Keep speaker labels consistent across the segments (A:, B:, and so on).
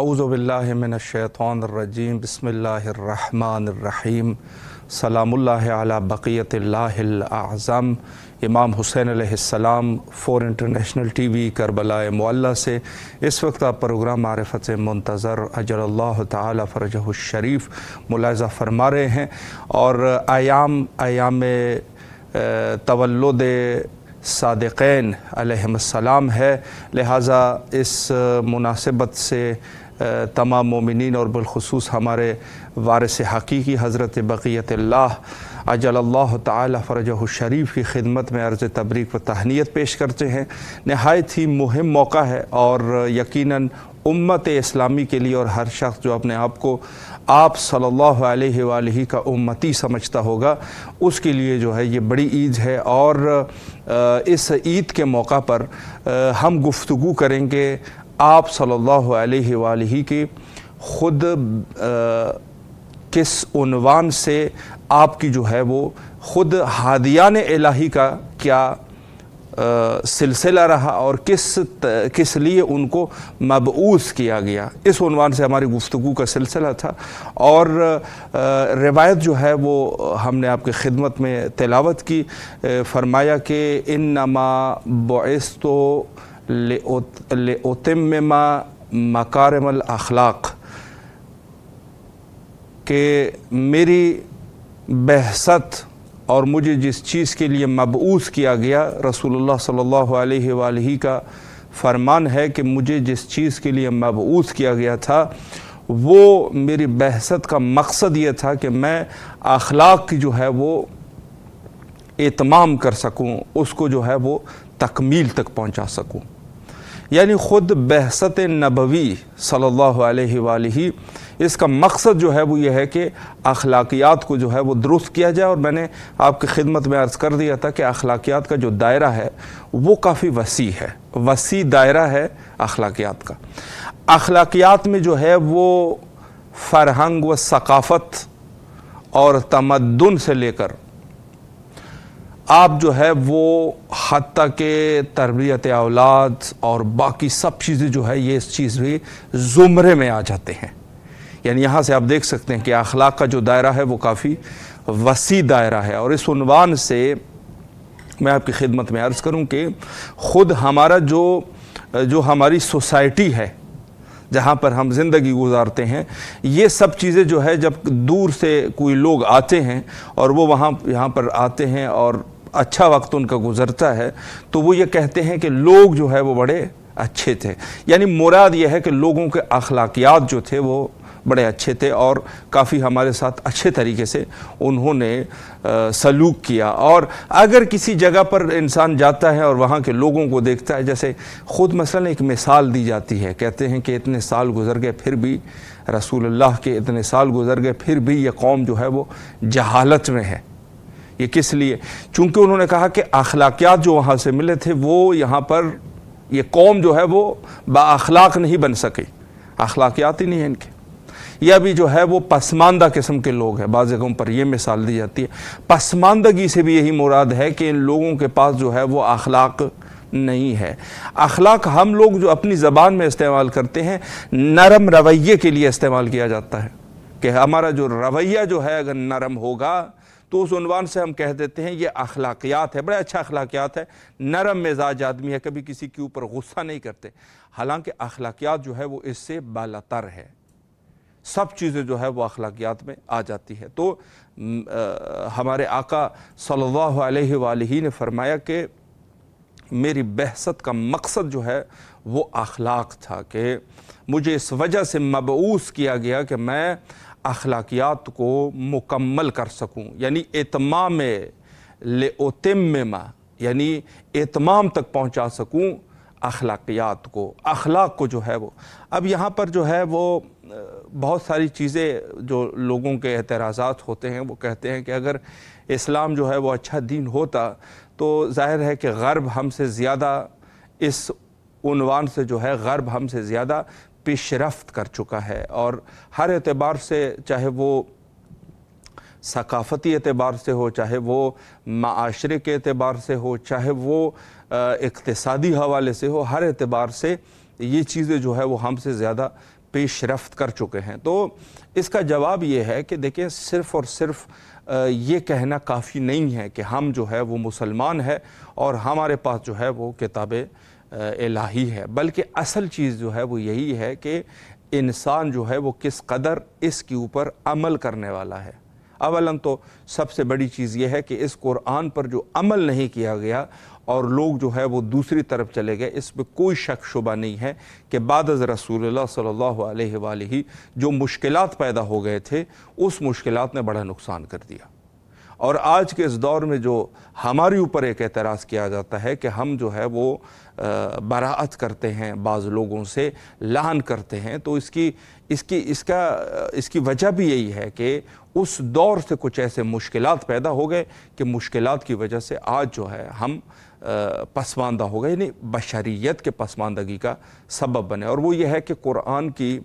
A: اعوذ باللہ من الشیطان الرجیم بسم اللہ الرحمن الرحیم سلام اللہ علی بقیت اللہ الاعظم۔ امام حسین علیہ السلام 4 انٹرنیشنل ٹی وی کربلا معلیٰ سے اس وقت آپ پروگرام معرفت سے منتظر اجل اللہ تعالی فرجہ الشریف ملاحظہ فرما رہے ہیں، اور ایام تولد صادقین علیہم السلام ہے، لہٰذا اس مناسبت سے تمام مومنین اور بالخصوص ہمارے وارث حقیقی حضرت بقیت اللہ اجل اللہ تعالی فرجہ الشریف کی خدمت میں عرض تبریک و تہنیت پیش کرتے ہیں۔ نہایت ہی مہم موقع ہے، اور یقیناً امت اسلامی کے لیے اور ہر شخص جو اپنے آپ کو آپ صلی اللہ علیہ وآلہ کا امتی سمجھتا ہوگا، اس کے لیے جو ہے یہ بڑی عید ہے، اور اس عید کے موقع پر ہم گفتگو کریں گے آپ صلی اللہ علیہ وآلہ کی خود کس عنوان سے آپ کی جو ہے وہ خود ہادیان الہی کا کیا سلسلہ رہا، اور کس لیے ان کو مبعوث کیا گیا، اس عنوان سے ہماری گفتگو کا سلسلہ تھا۔ اور روایت جو ہے وہ ہم نے آپ کی خدمت میں تلاوت کی، فرمایا کہ انما بعثت لأتمم مکارم الاخلاق، کہ میری بعثت اور مجھے جس چیز کے لیے مبعوث کیا گیا، رسول اللہ صلی اللہ علیہ وآلہ کا فرمان ہے کہ مجھے جس چیز کے لیے مبعوث کیا گیا تھا، وہ میری بعثت کا مقصد یہ تھا کہ میں اخلاق کی جو ہے وہ اتمام کر سکوں، اس کو جو ہے وہ تکمیل تک پہنچا سکوں۔ یعنی خود بعثت نبوی صلی اللہ علیہ وآلہ، اس کا مقصد جو ہے وہ یہ ہے کہ اخلاقیات کو جو ہے وہ درست کیا جائے، اور میں نے آپ کی خدمت میں عرض کر دیا تھا کہ اخلاقیات کا جو دائرہ ہے وہ کافی وسیع ہے، وسیع دائرہ ہے اخلاقیات کا۔ اخلاقیات میں جو ہے وہ فرہنگ و ثقافت اور تمدن سے لے کر آپ جو ہے وہ حتیٰ کہ تربیت اولاد اور باقی سب چیزیں جو ہے یہ اس چیز بھی زمرے میں آ جاتے ہیں۔ یعنی یہاں سے آپ دیکھ سکتے ہیں کہ اخلاق کا جو دائرہ ہے وہ کافی وسیع دائرہ ہے، اور اس عنوان سے میں آپ کی خدمت میں عرض کروں کہ خود ہمارا جو ہماری سوسائٹی ہے جہاں پر ہم زندگی گزارتے ہیں، یہ سب چیزیں جو ہے جب دور سے کوئی لوگ آتے ہیں اور وہ یہاں پر آتے ہیں اور اچھا وقت ان کا گزرتا ہے، تو وہ یہ کہتے ہیں کہ لوگ جو ہے وہ بڑے اچھے تھے۔ یعنی مراد یہ ہے کہ لوگوں کے اخلاقیات جو تھے وہ بڑے اچھے تھے، اور کافی ہمارے ساتھ اچھے طریقے سے انہوں نے سلوک کیا۔ اور اگر کسی جگہ پر انسان جاتا ہے اور وہاں کے لوگوں کو دیکھتا ہے، جیسے خود مثلا ایک مثال دی جاتی ہے، کہتے ہیں کہ اتنے سال گزر گئے پھر بھی رسول اللہ کے اتنے سال گزر گئے پھر بھی یہ قوم جو ہے وہ جہالت میں ہے۔ یہ کس لیے؟ چونکہ انہوں نے کہا کہ اخلاقیات جو وہاں سے ملے تھے وہ یہاں پر یہ قوم جو ہے وہ با اخلاق نہیں بن سکی، اخلاقیات ہی نہیں ہیں ان کے، یا بھی جو ہے وہ پسماندہ قسم کے لوگ ہیں۔ بعض جگہوں پر یہ مثال دی جاتی ہے، پسماندگی سے بھی یہی مراد ہے کہ ان لوگوں کے پاس جو ہے وہ اخلاق نہیں ہے۔ اخلاق ہم لوگ جو اپنی زبان میں استعمال کرتے ہیں، نرم رویے کے لیے استعمال کیا جاتا ہے، کہ ہمارا جو رویہ جو ہے اگر نرم ہوگا تو اس عنوان سے ہم کہہ دیتے ہیں یہ اخلاقیات ہے، بڑے اچھا اخلاقیات ہے، نرم مزاج آدمی ہے، کبھی کسی کے اوپر غصہ نہیں کرتے۔ حالانکہ اخلاقیات جو ہے وہ اس سے بالاتر ہے، سب چیزیں جو ہے وہ اخلاقیات میں آ جاتی ہے۔ تو ہمارے آقا صلی اللہ علیہ وآلہ نے فرمایا کہ میری بعثت کا مقصد جو ہے وہ اخلاق تھا، کہ مجھے اس وجہ سے مبعوث کیا گیا کہ میں اخلاقیات کو مکمل کر سکوں، یعنی اتمام لأتمم، یعنی اتمام تک پہنچا سکوں اخلاقیات کو، اخلاق کو جو ہے وہ۔ اب یہاں پر جو ہے وہ بہت ساری چیزیں جو لوگوں کے اعتراضات ہوتے ہیں، وہ کہتے ہیں کہ اگر اسلام جو ہے وہ اچھا دین ہوتا تو ظاہر ہے کہ غرب ہم سے زیادہ، اس عنوان سے جو ہے غرب ہم سے زیادہ پیش رفت کر چکا ہے، اور ہر اعتبار سے، چاہے وہ ثقافتی اعتبار سے ہو، چاہے وہ معاشرے کے اعتبار سے ہو، چاہے وہ اقتصادی حوالے سے ہو، ہر اعتبار سے یہ چیزیں جو ہے وہ ہم سے زیادہ پیش رفت کر چکے ہیں۔ تو اس کا جواب یہ ہے کہ دیکھیں صرف اور صرف یہ کہنا کافی نہیں ہے کہ ہم جو ہے وہ مسلمان ہے اور ہمارے پاس جو ہے وہ کتاب الہی ہے، بلکہ اصل چیز جو ہے وہ یہی ہے کہ انسان جو ہے وہ کس قدر اس کے اوپر عمل کرنے والا ہے۔ اولاً تو سب سے بڑی چیز یہ ہے کہ اس قرآن پر جو عمل نہیں کیا گیا اور لوگ جو ہے وہ دوسری طرف چلے گئے، اس میں کوئی شک شبہ نہیں ہے کہ بعد از رسول اللہ صلی اللہ علیہ وآلہ جو مشکلات پیدا ہو گئے تھے، اس مشکلات نے بڑا نقصان کر دیا۔ اور آج کے اس دور میں جو ہمارے اوپر ایک اعتراض کیا جاتا ہے کہ ہم جو ہے وہ براعت کرتے ہیں بعض لوگوں سے، لعن کرتے ہیں، تو اس کی وجہ بھی یہی ہے کہ اس دور سے کچھ ایسے مشکلات پیدا ہو گئے کہ مشکلات کی وجہ سے آج جو ہے ہم پسماندہ ہو گئے، یعنی بشریت کے پسماندگی کا سبب بنے۔ اور وہ یہ ہے کہ قرآن کی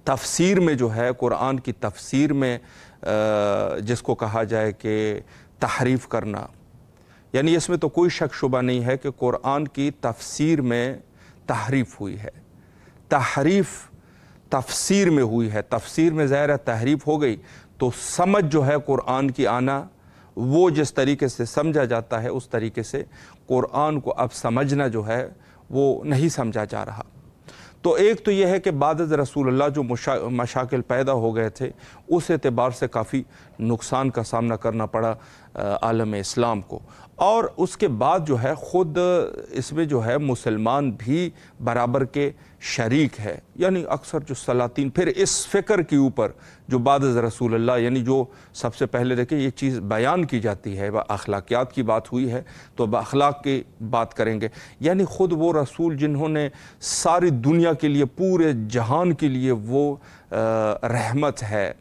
A: تفسیر میں جو ہے، قرآن کی تفسیر میں جس کو کہا جائے کہ تحریف کرنا، یعنی اس میں تو کوئی شک شبہ نہیں ہے کہ قرآن کی تفسیر میں تحریف ہوئی ہے۔ تحریف تفسیر میں ہوئی ہے، تفسیر میں ظاہر ہے تحریف ہو گئی تو سمجھ جو ہے قرآن کی آنا، وہ جس طریقے سے سمجھا جاتا ہے اس طریقے سے قرآن کو اب سمجھنا جو ہے وہ نہیں سمجھا جا رہا۔ تو ایک تو یہ ہے کہ بعد از رسول اللہ جو مشاکل پیدا ہو گئے تھے، اس اعتبار سے کافی نقصان کا سامنا کرنا پڑا عالم اسلام کو۔ اور اس کے بعد جو ہے خود اس میں جو ہے مسلمان بھی برابر کے شریک ہے، یعنی اکثر جو سلاطین پھر اس فکر کے اوپر جو بعد از رسول اللہ، یعنی جو سب سے پہلے دیکھیں یہ چیز بیان کی جاتی ہے، اخلاقیات کی بات ہوئی ہے تو اخلاق کی بات کریں گے، یعنی خود وہ رسول جنہوں نے ساری دنیا کے لیے، پورے جہان کے لیے وہ رحمت ہے۔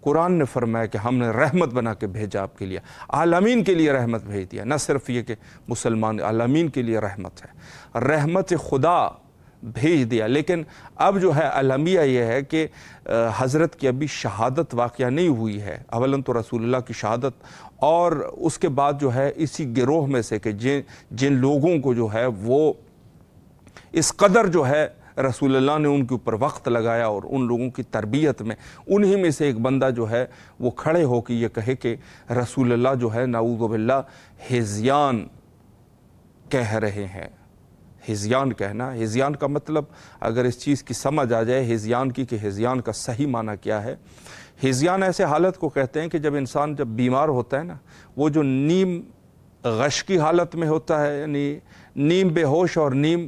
A: قرآن نے فرمایا کہ ہم نے رحمت بنا کے بھیجا آپ کے لیے، عالمین کے لیے رحمت بھیج دیا، نہ صرف یہ کہ مسلمان، عالمین کے لیے رحمت ہے، رحمت خدا بھیج دیا۔ لیکن اب جو ہے المیہ یہ ہے کہ حضرت کی ابھی شہادت واقعہ نہیں ہوئی ہے، اولاً تو رسول اللہ کی شہادت، اور اس کے بعد جو ہے اسی گروہ میں سے کہ جن لوگوں کو جو ہے وہ اس قدر جو ہے رسول اللہ نے ان کے اوپر وقت لگایا اور ان لوگوں کی تربیت میں، انہی میں سے ایک بندہ جو ہے وہ کھڑے ہو کے یہ کہے کہ رسول اللہ جو ہے نعوذ باللہ ہذیان کہہ رہے ہیں۔ ہذیان کہنا، ہذیان کا مطلب اگر اس چیز کی سمجھ آ جائے ہذیان کی کہ ہذیان کا صحیح معنی کیا ہے، ہذیان ایسے حالت کو کہتے ہیں کہ جب انسان جب بیمار ہوتا ہے نا، وہ جو نیم غش کی حالت میں ہوتا ہے، یعنی نیم بے ہوش اور نیم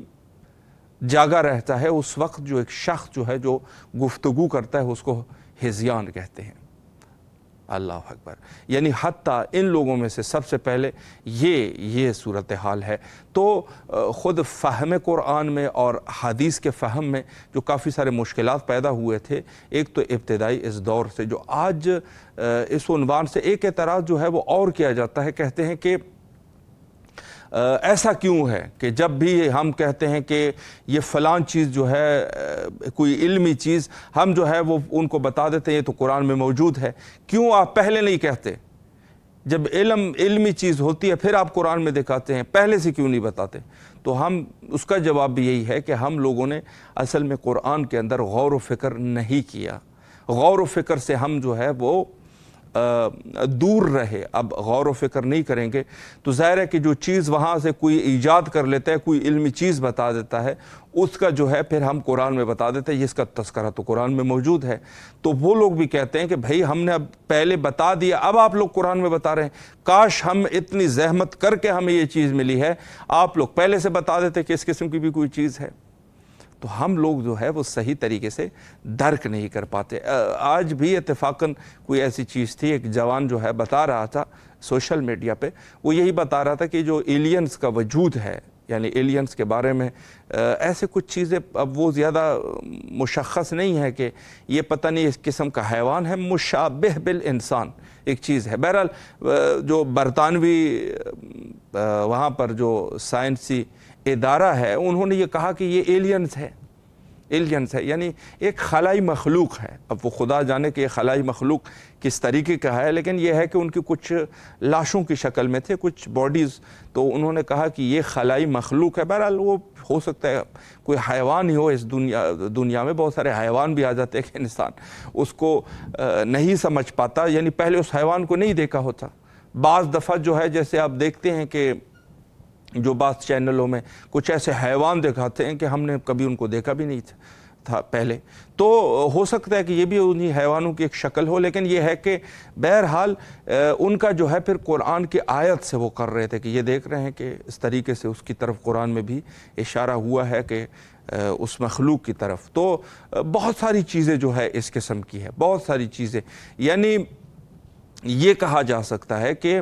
A: جاگا رہتا ہے، اس وقت جو ایک شخص جو ہے جو گفتگو کرتا ہے اس کو ہذیان کہتے ہیں۔ اللہ اکبر، یعنی حتیٰ ان لوگوں میں سے سب سے پہلے یہ صورتحال ہے۔ تو خود فہم قرآن میں اور حدیث کے فہم میں جو کافی سارے مشکلات پیدا ہوئے تھے، ایک تو ابتدائی اس دور سے، جو آج اس عنوان سے ایک اعتراض جو ہے وہ اور کیا جاتا ہے، کہتے ہیں کہ ایسا کیوں ہے کہ جب بھی ہم کہتے ہیں کہ یہ فلان چیز جو ہے کوئی علمی چیز، ہم جو ہے وہ ان کو بتا دیتے ہیں یہ تو قرآن میں موجود ہے، کیوں آپ پہلے نہیں کہتے؟ جب علمی چیز ہوتی ہے پھر آپ قرآن میں دکھاتے ہیں، پہلے سے کیوں نہیں بتاتے؟ تو ہم اس کا جواب بھی یہی ہے کہ ہم لوگوں نے اصل میں قرآن کے اندر غور و فکر نہیں کیا، غور و فکر سے ہم جو ہے وہ دور رہے۔ اب غور و فکر نہیں کریں گے تو ظاہر ہے کہ جو چیز وہاں سے کوئی ایجاد کر لیتا ہے، کوئی علمی چیز بتا دیتا ہے، اس کا جو ہے پھر ہم قرآن میں بتا دیتے ہیں، اس کا تذکرہ تو قرآن میں موجود ہے۔ تو وہ لوگ بھی کہتے ہیں کہ بھائی ہم نے اب پہلے بتا دیا، اب آپ لوگ قرآن میں بتا رہے ہیں، کاش ہم اتنی زحمت کر کے ہمیں یہ چیز ملی ہے، آپ لوگ پہلے سے بتا دیتے کہ اس قسم کی بھی کوئی چیز ہے۔ تو ہم لوگ جو ہے وہ صحیح طریقے سے درک نہیں کر پاتے۔ آج بھی اتفاقاً کوئی ایسی چیز تھی، ایک جوان جو ہے بتا رہا تھا سوشل میڈیا پہ، وہ یہی بتا رہا تھا کہ جو ایلینز کا وجود ہے، یعنی ایلینز کے بارے میں ایسے کچھ چیزیں اب وہ زیادہ مشخص نہیں ہے کہ یہ پتہ نہیں اس قسم کا حیوان ہے، مشابہ بالانسان ایک چیز ہے۔ بہرحال جو برطانوی وہاں پر جو سائنسی ادارہ ہے، انہوں نے یہ کہا کہ یہ ایلینز ہے، ایلینز ہے، یعنی ایک خلائی مخلوق ہے. اب وہ خدا جانے کہ یہ خلائی مخلوق کس طریقے کا ہے، لیکن یہ ہے کہ ان کی کچھ لاشوں کی شکل میں تھے، کچھ باڈیز، تو انہوں نے کہا کہ یہ خلائی مخلوق ہے. بہرحال وہ ہو سکتا ہے کوئی حیوان ہی ہو. اس دنیا میں بہت سارے حیوان بھی آ جاتے ہیں کہ انسان اس کو نہیں سمجھ پاتا، یعنی پہلے اس حیوان کو نہیں دیکھا ہوتا. بعض دفعہ جو ہے جیسے آپ دیکھتے ہیں کہ جو بعض چینلوں میں کچھ ایسے حیوان دکھاتے ہیں کہ ہم نے کبھی ان کو دیکھا بھی نہیں تھا پہلے، تو ہو سکتا ہے کہ یہ بھی انہی حیوانوں کی ایک شکل ہو. لیکن یہ ہے کہ بہرحال ان کا جو ہے پھر قرآن کی آیت سے وہ کر رہے تھے کہ یہ دیکھ رہے ہیں کہ اس طریقے سے اس کی طرف قرآن میں بھی اشارہ ہوا ہے کہ اس مخلوق کی طرف. تو بہت ساری چیزیں جو ہے اس قسم کی ہے، بہت ساری چیزیں. یعنی یہ کہا جا سکتا ہے کہ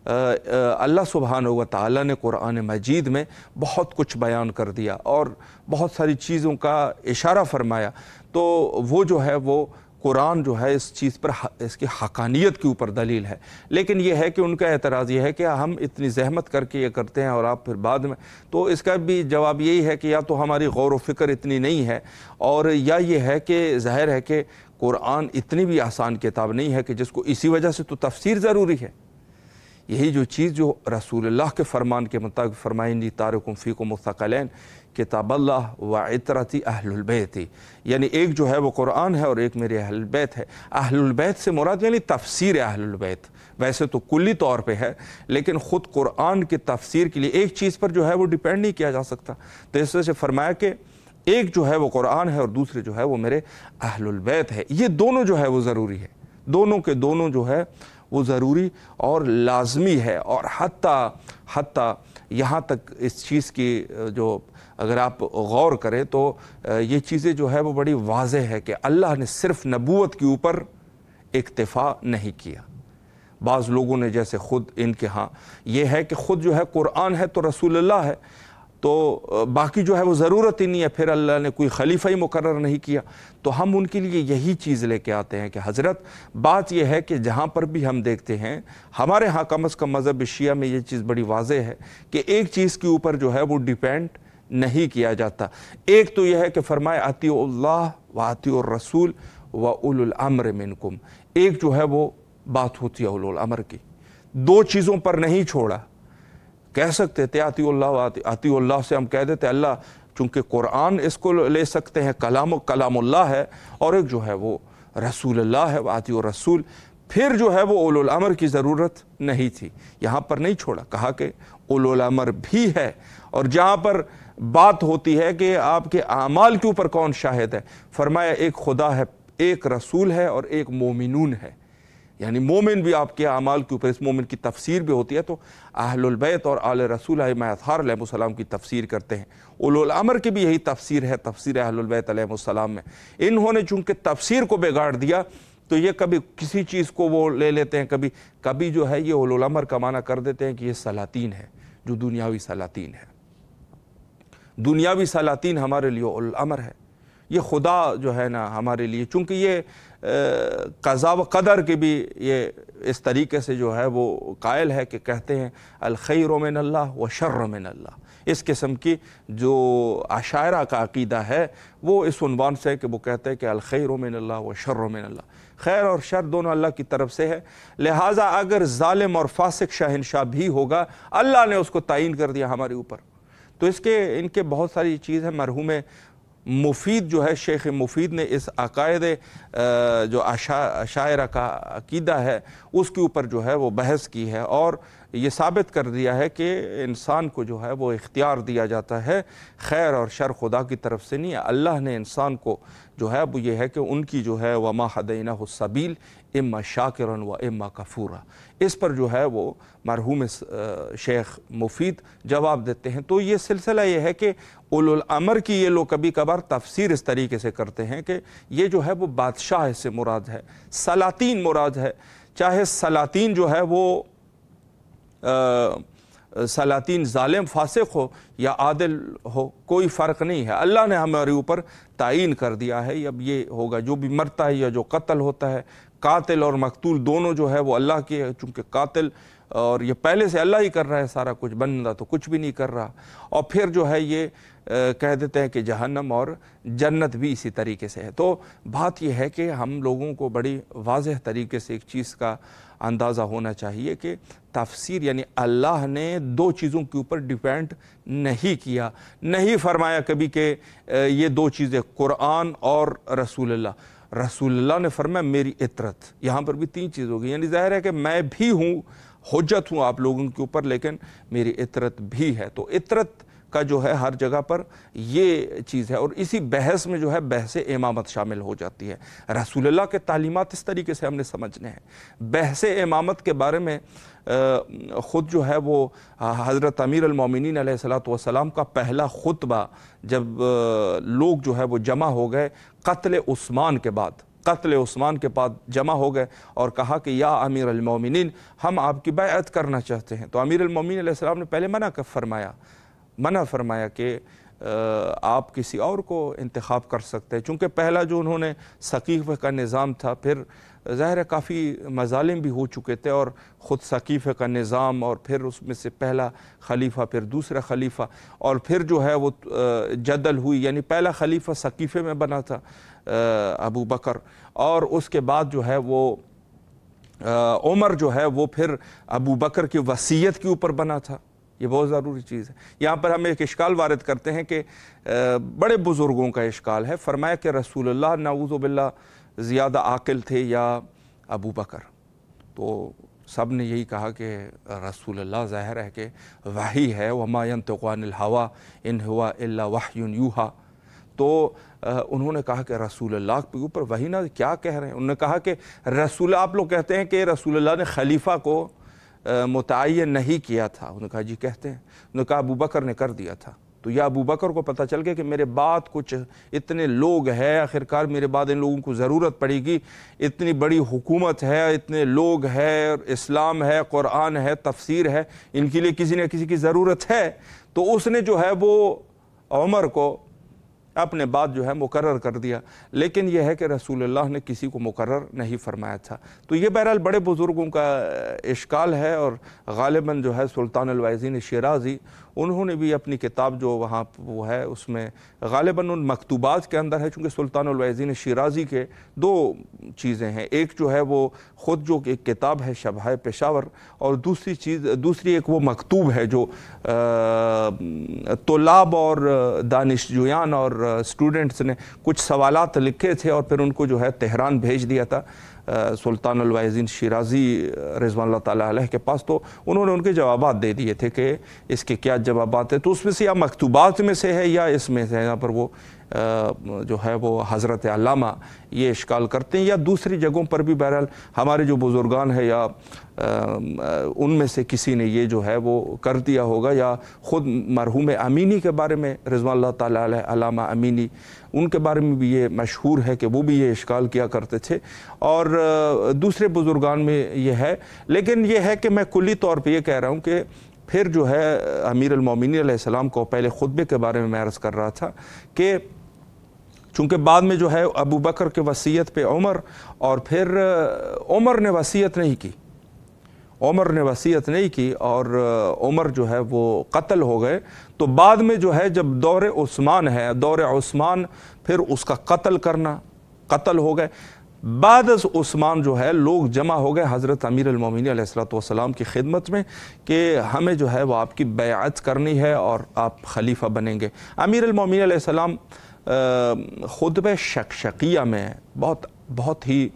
A: اللہ سبحانہ و تعالیٰ نے قرآن مجید میں بہت کچھ بیان کر دیا اور بہت ساری چیزوں کا اشارہ فرمایا. تو وہ جو ہے وہ قرآن جو ہے اس چیز پر اس کی حقانیت کے اوپر دلیل ہے. لیکن یہ ہے کہ ان کا اعتراض یہ ہے کہ ہم اتنی زحمت کر کے یہ کرتے ہیں اور آپ پھر بعد میں، تو اس کا بھی جواب یہی ہے کہ یا تو ہماری غور و فکر اتنی نہیں ہے، اور یا یہ ہے کہ ظاہر ہے کہ قرآن اتنی بھی آسان کتاب نہیں ہے کہ جس کو اسی وجہ سے تو تفسیر ضروری ہے. یہی جو چیز جو رسول اللہ کے فرمان کے مطابق فرمائیں تارکم فیکم الثقلین کتاب اللہ و عطرتی اہل البیت، یعنی ایک جو ہے وہ قرآن ہے اور ایک میرے اہل البیت ہے. اہل البیت سے مراد یعنی تفسیر اہل البیت، ویسے تو کلی طور پہ ہے لیکن خود قرآن کی تفسیر کے لیے ایک چیز پر جو ہے وہ ڈیپینڈ نہیں کیا جا سکتا. تو اس وجہ سے فرمایا کہ ایک جو ہے وہ قرآن ہے اور دوسرے جو ہے وہ میرے اہل البیت ہے. یہ دونوں جو ہے وہ ضروری ہے، دونوں کے دونوں جو ہے وہ ضروری اور لازمی ہے. اور حتیٰ یہاں تک اس چیز کی جو اگر آپ غور کریں تو یہ چیزیں جو ہے وہ بڑی واضح ہے کہ اللہ نے صرف نبوت کے اوپر اکتفا نہیں کیا. بعض لوگوں نے جیسے خود ان کے ہاں یہ ہے کہ خود جو ہے قرآن ہے تو رسول اللہ ہے، تو باقی جو ہے وہ ضرورت ہی نہیں ہے، پھر اللہ نے کوئی خلیفہ ہی مقرر نہیں کیا. تو ہم ان کے لیے یہی چیز لے کے آتے ہیں کہ حضرت بات یہ ہے کہ جہاں پر بھی ہم دیکھتے ہیں ہمارے ہاں کم از کم مذہب شیعہ میں یہ چیز بڑی واضح ہے کہ ایک چیز کے اوپر جو ہے وہ ڈیپینڈ نہیں کیا جاتا. ایک تو یہ ہے کہ فرمائے اطیعوا اللہ و اطیعوا الرسول و اولو الامر منکم، ایک جو ہے وہ بات ہوتی ہے اولو الامر کی، دو چیزوں پر نہیں چھوڑا. کہہ سکتے تھے اطیعوا اللہ، اطیعوا اللہ سے ہم کہہ دیتے اللہ، چونکہ قرآن اس کو لے سکتے ہیں کلام اللہ ہے، اور ایک جو ہے وہ رسول اللہ ہے اطیعوا الرسول، پھر جو ہے وہ اولو الامر کی ضرورت نہیں تھی. یہاں پر نہیں چھوڑا، کہا کہ اولو الامر بھی ہے. اور جہاں پر بات ہوتی ہے کہ آپ کے اعمال کے اوپر کون شاہد ہے، فرمایا ایک خدا ہے، ایک رسول ہے اور ایک مومنون ہے. یعنی مومن بھی آپ کے اعمال کے اوپر، اس مومن کی تفسیر بھی ہوتی ہے. تو اہل البیت اور آل رسول اطہار علیہ السلام کی تفسیر کرتے ہیں. اولو الامر کی بھی یہی تفسیر ہے، تفسیر اہل البیت علیہ السلام میں. انہوں نے چونکہ تفسیر کو بگاڑ دیا تو یہ کبھی کسی چیز کو وہ لے لیتے ہیں، کبھی جو ہے یہ اولو الامر کا معنی کر دیتے ہیں کہ یہ سلاطین ہے، جو دنیاوی سلاطین ہے. دنیاوی سلاطین ہمارے لیے اولو الامر ہے. یہ خدا جو ہے نا ہمارے لیے، چونکہ یہ قضاء و قدر کے بھی یہ اس طریقے سے جو ہے وہ قائل ہے کہ کہتے ہیں الخیر من اللہ و شر من اللہ. اس قسم کی جو عشائرہ کا عقیدہ ہے وہ اس عنوان سے ہے کہ وہ کہتے ہیں کہ الخیر من اللہ و شر من اللہ، خیر اور شر دونوں اللہ کی طرف سے ہے. لہٰذا اگر ظالم اور فاسق شہنشاہ بھی ہوگا اللہ نے اس کو تعین کر دیا ہمارے اوپر. تو ان کے بہت ساری چیز ہے. مرحوم مفید جو ہے، شیخ مفید نے اس عقائد جو عشائرہ کا عقیدہ ہے اس کے اوپر جو ہے وہ بحث کی ہے اور یہ ثابت کر دیا ہے کہ انسان کو جو ہے وہ اختیار دیا جاتا ہے، خیر اور شر خدا کی طرف سے نہیں ہے. اللہ نے انسان کو جو ہے وہ یہ ہے کہ ان کی جو ہے وما ہدیناہ السبیل اما شاکرا و اما کفورا، اس پر جو ہے وہ مرحوم شیخ مفید جواب دیتے ہیں. تو یہ سلسلہ یہ ہے کہ اولو الامر کی یہ لوگ کبھی کبھار تفسیر اس طریقے سے کرتے ہیں کہ یہ جو ہے وہ بادشاہ سے مراد ہے، سلاطین مراد ہے. چاہے سلاطین جو ہے وہ سلاطین ظالم فاسق ہو یا عادل ہو، کوئی فرق نہیں ہے. اللہ نے ہمارے اوپر تعین کر دیا ہے اب یہ ہوگا، جو بھی مرتا ہے یا جو قتل ہوتا ہے، قاتل اور مقتول دونوں جو ہے وہ اللہ کے، چونکہ قاتل اور یہ پہلے سے اللہ ہی کر رہا ہے سارا کچھ، بندہ تو کچھ بھی نہیں کر رہا، اور پھر جو ہے یہ کہہ دیتے ہیں کہ جہنم اور جنت بھی اسی طریقے سے ہے۔ تو بات یہ ہے کہ ہم لوگوں کو بڑی واضح طریقے سے ایک چیز کا اندازہ ہونا چاہیے کہ تفسیر یعنی اللہ نے دو چیزوں کے اوپر ڈیپینڈ نہیں کیا، نہیں فرمایا کبھی کہ یہ دو چیزیں قرآن اور رسول اللہ۔ رسول اللہ نے فرمایا میری اطرت، یہاں پر بھی تین چیز ہوگی، یعنی ظاہر ہے کہ میں بھی ہوں، حجت ہوں آپ لوگوں کے اوپر، لیکن میری اطرت بھی ہے۔ تو اطرت کا جو ہے ہر جگہ پر یہ چیز ہے، اور اسی بحث میں جو ہے بحث امامت شامل ہو جاتی ہے۔ رسول اللہ کے تعلیمات اس طریقے سے ہم نے سمجھنے ہیں۔ بحث امامت کے بارے میں خود جو ہے وہ حضرت امیر المومنین علیہ السلام کا پہلا خطبہ جب لوگ جو ہے وہ جمع ہو گئے قتل عثمان کے بعد جمع ہو گئے اور کہا کہ یا امیر المومنین ہم آپ کی بیعت کرنا چاہتے ہیں، تو امیر المومنین علیہ السلام نے پہلے منع فرمایا کہ آپ کسی اور کو انتخاب کر سکتے ہیں، چونکہ پہلا جو انہوں نے سقیفہ کا نظام تھا، پھر ظاہر ہے کافی مظالم بھی ہو چکے تھے، اور خود سقیفہ کا نظام اور پھر اس میں سے پہلا خلیفہ پھر دوسرا خلیفہ، اور پھر جو ہے وہ جدل ہوئی، یعنی پہلا خلیفہ سقیفہ میں بنا تھا ابو بکر، اور اس کے بعد جو ہے وہ عمر جو ہے وہ پھر ابو بکر کی وصیت کے اوپر بنا تھا۔ یہ بہت ضروری چیز ہے۔ یہاں پر ہم ایک اشکال وارد کرتے ہیں کہ بڑے بزرگوں کا اشکال ہے، فرمایا کہ رسول اللہ نعوذ باللہ زیادہ عاقل تھے یا ابو بکر، تو سب نے یہی کہا کہ رسول اللہ ظاہر ہے کہ وحی ہے، وما ينطق عن الهوى ان هو الا وحی یوحی، تو انہوں نے کہا کہ رسول اللہ کے اوپر وحی نہ کیا کہہ رہے ہیں، انہوں نے کہا کہ رسول، آپ لوگ کہتے ہیں کہ رسول اللہ نے خلیفہ کو متعین نہیں کیا تھا، انہوں نے کہا جی کہتے ہیں، انہوں نے کہا ابو بکر نے کر دیا تھا، تو یہ ابو بکر کو پتہ چل گیا کہ میرے بعد کچھ اتنے لوگ ہیں، آخرکار میرے بعد ان لوگوں کو ضرورت پڑے گی، اتنی بڑی حکومت ہے، اتنے لوگ ہیں، اسلام ہے، قرآن ہے، تفسیر ہے، ان کے لیے کسی نہ کسی کی ضرورت ہے، تو اس نے جو ہے وہ عمر کو اپنے بعد جو ہے مقرر کر دیا، لیکن یہ ہے کہ رسول اللہ نے کسی کو مقرر نہیں فرمایا تھا۔ تو یہ بہرحال بڑے بزرگوں کا اشکال ہے، اور غالباً جو ہے سلطان الواعظین شیرازی انہوں نے بھی اپنی کتاب جو وہاں وہ ہے اس میں غالباً ان مکتوبات کے اندر ہے، چونکہ سلطان الواعظین شیرازی کے دو چیزیں ہیں، ایک جو ہے وہ خود جو ایک کتاب ہے شبہ پشاور، اور دوسری ایک وہ مکتوب ہے جو طلاب اور دانش جویان اور اسٹوڈنٹس نے کچھ سوالات لکھے تھے اور پھر ان کو جو ہے تہران بھیج دیا تھا سلطان الواعظین شیرازی رضوان اللہ تعالیٰ علیہ کے پاس، تو انہوں نے ان کے جوابات دے دیے تھے کہ اس کے کیا جوابات ہیں، تو اس میں سے یا مکتوبات میں سے ہے یا اس میں سے ہے، یہاں پر وہ جو ہے وہ حضرت علامہ یہ اشکال کرتے ہیں، یا دوسری جگہوں پر بھی بہرحال ہمارے جو بزرگان ہیں یا ان میں سے کسی نے یہ جو ہے وہ کر دیا ہوگا، یا خود مرحوم امینی کے بارے میں رضوان اللہ تعالیٰ علیہ علامہ امینی، ان کے بارے میں بھی یہ مشہور ہے کہ وہ بھی یہ اشکال کیا کرتے تھے، اور دوسرے بزرگان میں یہ ہے، لیکن یہ ہے کہ میں کلی طور پہ یہ کہہ رہا ہوں کہ پھر جو ہے امیر المومنین علیہ السلام کو پہلے خطبے کے بارے میں عرض کر رہا تھا کہ چونکہ بعد میں جو ہے ابو بکر کے وصیت پہ عمر، اور پھر عمر نے وصیت نہیں کی اور عمر جو ہے وہ قتل ہو گئے، تو بعد میں جو ہے جب دور عثمان پھر اس کا قتل ہو گئے، بعد از عثمان جو ہے لوگ جمع ہو گئے حضرت امیر المومنین علیہ السلام کی خدمت میں کہ ہمیں جو ہے وہ آپ کی بیعت کرنی ہے اور آپ خلیفہ بنیں گے۔ امیر المومنین علیہ السلام خطبہ شقشقیہ میں بہت ہی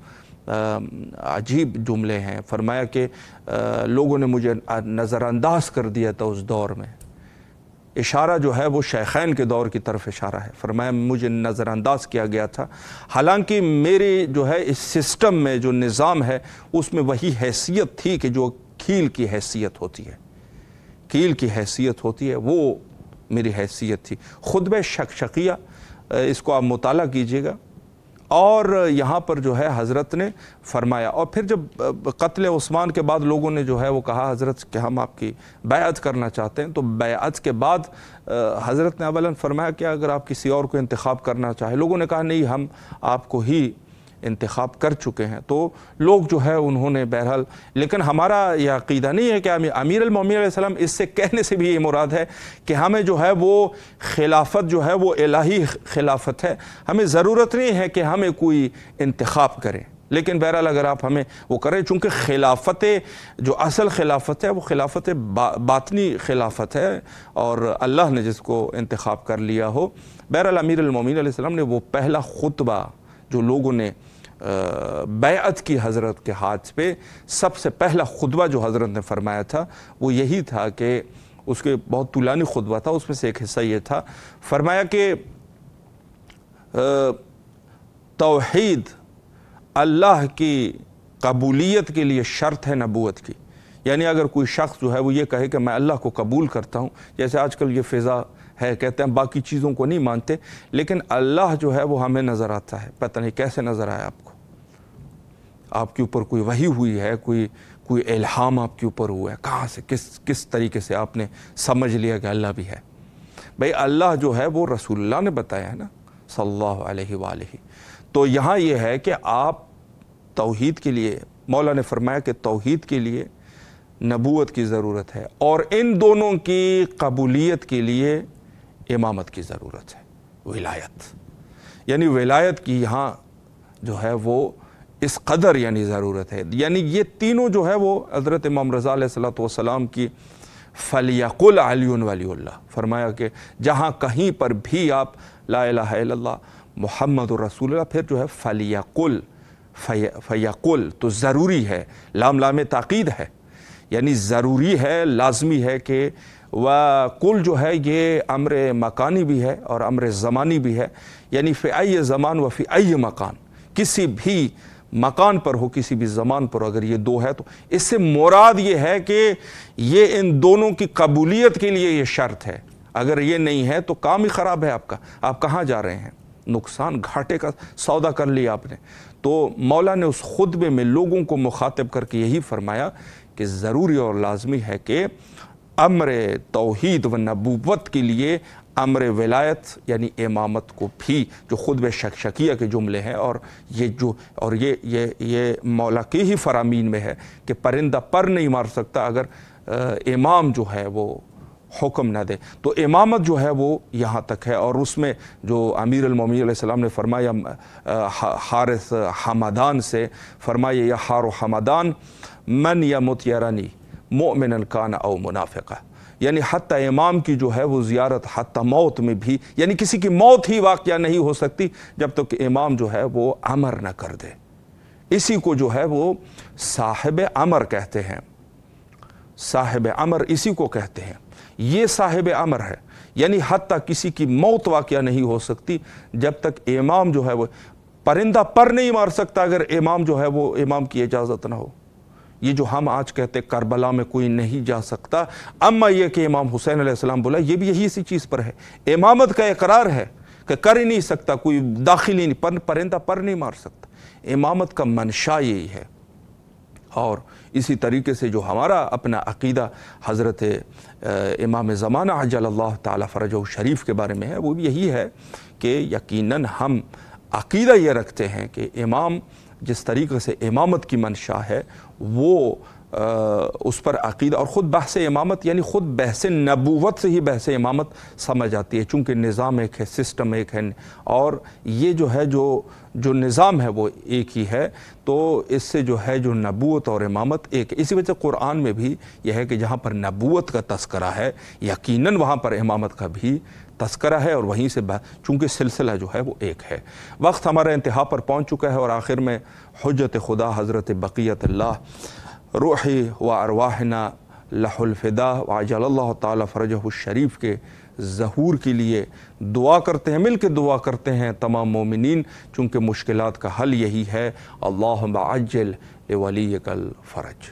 A: عجیب جملے ہیں، فرمایا کہ لوگوں نے مجھے نظر انداز کر دیا تھا اس دور میں، اشارہ جو ہے وہ شیخین کے دور کی طرف اشارہ ہے، فرمایا مجھے نظر انداز کیا گیا تھا، حالانکہ میری جو ہے اس سسٹم میں جو نظام ہے اس میں وہی حیثیت تھی کہ جو کھیل کی حیثیت ہوتی ہے، وہ میری حیثیت تھی۔ خطبہ شقشقیہ اس کو آپ مطالعہ کیجئے گا، اور یہاں پر جو ہے حضرت نے فرمایا، اور پھر جب قتل عثمان کے بعد لوگوں نے جو ہے وہ کہا حضرت کہ ہم آپ کی بیعت کرنا چاہتے ہیں، تو بیعت کے بعد حضرت نے اولاً فرمایا کہ اگر آپ کسی اور کو انتخاب کرنا چاہیں، لوگوں نے کہا نہیں ہم آپ کو ہی انتخاب کر چکے ہیں، تو لوگ جو ہے انہوں نے بہرحال، لیکن ہمارا یہ عقیدہ نہیں ہے کہ امیر المومنین علیہ السلام، اس سے کہنے سے بھی یہ مراد ہے کہ ہمیں جو ہے وہ خلافت جو ہے وہ الہی خلافت ہے، ہمیں ضرورت نہیں ہے کہ ہمیں کوئی انتخاب کرے، لیکن بہرحال اگر آپ ہمیں وہ کریں، چونکہ خلافت جو اصل خلافت ہے وہ خلافت باطنی خلافت ہے، اور اللہ نے جس کو انتخاب کر لیا ہو۔ بہرحال امیر المومنین علیہ السلام نے وہ پہلا خطبہ جو لوگوں نے بیعت کی حضرت کے ہاتھ پہ، سب سے پہلا خطبہ جو حضرت نے فرمایا تھا وہ یہی تھا کہ اس کے بہت طولانی خطبہ تھا، اس میں سے ایک حصہ یہ تھا، فرمایا کہ توحید اللہ کی قبولیت کے لیے شرط ہے نبوت کی، یعنی اگر کوئی شخص جو ہے وہ یہ کہے کہ میں اللہ کو قبول کرتا ہوں، جیسے آج کل یہ فضا ہے، کہتے ہیں باقی چیزوں کو نہیں مانتے، لیکن اللہ جو ہے وہ ہمیں نظر آتا ہے، پتہ نہیں کیسے نظر آیا آپ کو، آپ کے اوپر کوئی وحی ہوئی ہے، کوئی الہام آپ کے اوپر ہوا ہے، کہاں سے کس طریقے سے آپ نے سمجھ لیا کہ اللہ بھی ہے؟ بھئی اللہ جو ہے وہ رسول اللہ نے بتایا ہے نا صلی اللہ علیہ وآلہ۔ تو یہاں یہ ہے کہ آپ توحید کے لیے، مولا نے فرمایا کہ توحید کے لیے نبوت کی ضرورت ہے، اور ان دونوں کی قبولیت کے لیے امامت کی ضرورت ہے، ولایت، یعنی ولایت کی یہاں جو ہے وہ اس قدر یعنی ضرورت ہے، یعنی یہ تینوں جو ہے وہ حضرت امام رضا علیہ السلام کی فَلْيَقُلْ عَلِيٌّ وَلِيُّ اللَّهِ، فرمایا کہ جہاں کہیں پر بھی آپ لا الہ الا اللہ محمد رسول اللہ، پھر جو ہے فَلْيَقُلْ، فَيَقُلْ تو ضروری ہے، لام تاکید ہے، یعنی ضروری ہے، لازمی ہے کہ وَقُلْ جو ہے یہ امر مکانی بھی ہے اور امر زمانی بھی ہے، یعنی فی ای زمان و فی ای مکان، کسی بھی مکان پر ہو، کسی بھی زمان پر، اگر یہ دو ہے تو اس سے مراد یہ ہے کہ یہ ان دونوں کی قبولیت کے لیے یہ شرط ہے، اگر یہ نہیں ہے تو کام ہی خراب ہے آپ کا، آپ کہاں جا رہے ہیں؟ نقصان گھاٹے کا سودا کر لیا آپ نے۔ تو مولا نے اس خطبے میں لوگوں کو مخاطب کر کے یہی فرمایا کہ ضروری اور لازمی ہے کہ امر توحید و نبوت کے لیے امر ولایت یعنی امامت کو بھی، جو خطبہ شکشکیہ کے جملے ہیں، اور یہ مولا کے ہی فرامین میں ہے کہ پرندہ پر نہیں مار سکتا اگر امام جو ہے وہ حکم نہ دے، تو امامت جو ہے وہ یہاں تک ہے۔ اور اس میں جو امیر المومنین علیہ السلام نے فرمایا حارث حمدان سے، فرمایا یا حار حمدان من یمت یرانی مؤمنا کان او منافقہ، یعنی حتیٰ امام کی جو ہے وہ زیارت حتیٰ موت میں بھی، یعنی کسی کی موت ہی واقعہ نہیں ہو سکتی جب تک کہ امام جو ہے وہ امر نہ کر دے، اسی کو جو ہے وہ صاحب امر کہتے ہیں، صاحب امر اسی کو کہتے ہیں، یہ صاحب امر ہے، یعنی حتیٰ کسی کی موت واقعہ نہیں ہو سکتی جب تک امام جو ہے وہ، پرندہ پر نہیں مار سکتا اگر امام جو ہے وہ امام کی اجازت نہ ہو۔ یہ جو ہم آج کہتے کربلا میں کوئی نہیں جا سکتا، اما یہ کہ امام حسین علیہ السلام بولا، یہ بھی یہی اسی چیز پر ہے، امامت کا اقرار ہے کہ کر ہی نہیں سکتا کوئی، داخل ہی نہیں، پرندہ پر نہیں مار سکتا، امامت کا منشا یہی ہے۔ اور اسی طریقے سے جو ہمارا اپنا عقیدہ حضرت امام زمانہ عجل اللہ تعالی فرجہ شریف کے بارے میں ہے، وہ بھی یہی ہے کہ یقیناً ہم عقیدہ یہ رکھتے ہیں کہ امام جس طریقے سے امامت کی منشا ہے وہ اس پر عقیدہ، اور خود بحث امامت یعنی خود بحث نبوت سے ہی بحث امامت سمجھ آتی ہے، چونکہ نظام ایک ہے، سسٹم ایک ہے، اور یہ جو ہے جو نظام ہے وہ ایک ہی ہے، تو اس سے جو ہے جو نبوت اور امامت ایک ہے۔ اسی وجہ سے قرآن میں بھی یہ ہے کہ جہاں پر نبوت کا تذکرہ ہے یقیناً وہاں پر امامت کا بھی تذکرہ ہے، اور وہیں سے چونکہ سلسلہ جو ہے وہ ایک ہے۔ وقت ہمارا انتہا پر پہنچ چکا ہے، اور آخر میں حجت خدا حضرت بقیت اللہ روحی و ارواحنا لہ الفدا وعجل اللہ تعالی فرجہ الشریف کے ظہور کے لیے دعا کرتے ہیں، مل کے دعا کرتے ہیں تمام مومنین، چونکہ مشکلات کا حل یہی ہے، اللہم عجل لولیک الفرج۔